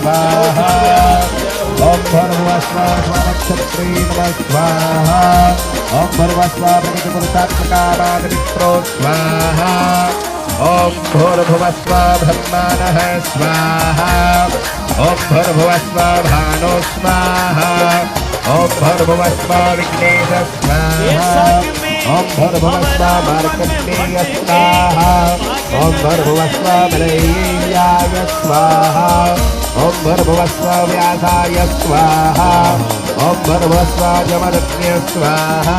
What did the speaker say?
स्वाहा ओम भर्गवस्वाहा नक्षत्रे नमः स्वाहा ओम भर्गवस्वाहा प्रकृतिपुरुषात्मकारादित्रो स्वाहा ओम भूर्भुवस्वाहा ब्रह्मणः स्वाहा ओम भूर्भुवस्वाहा भानो स्वाहा ओम भूर्भुवस्वाहा विघ्नेश स्वाहा ओम भूर्भुवस्वाहा मार्कण्डेय स्वाहा ओम भूर्भुवस्वाहा बलयेयाय स्वाहा ओम भूर्भुवस्वाहा व्यासाय स्वाहा ओम भूर्भुवस्वाहा जमदग्ने स्वाहा।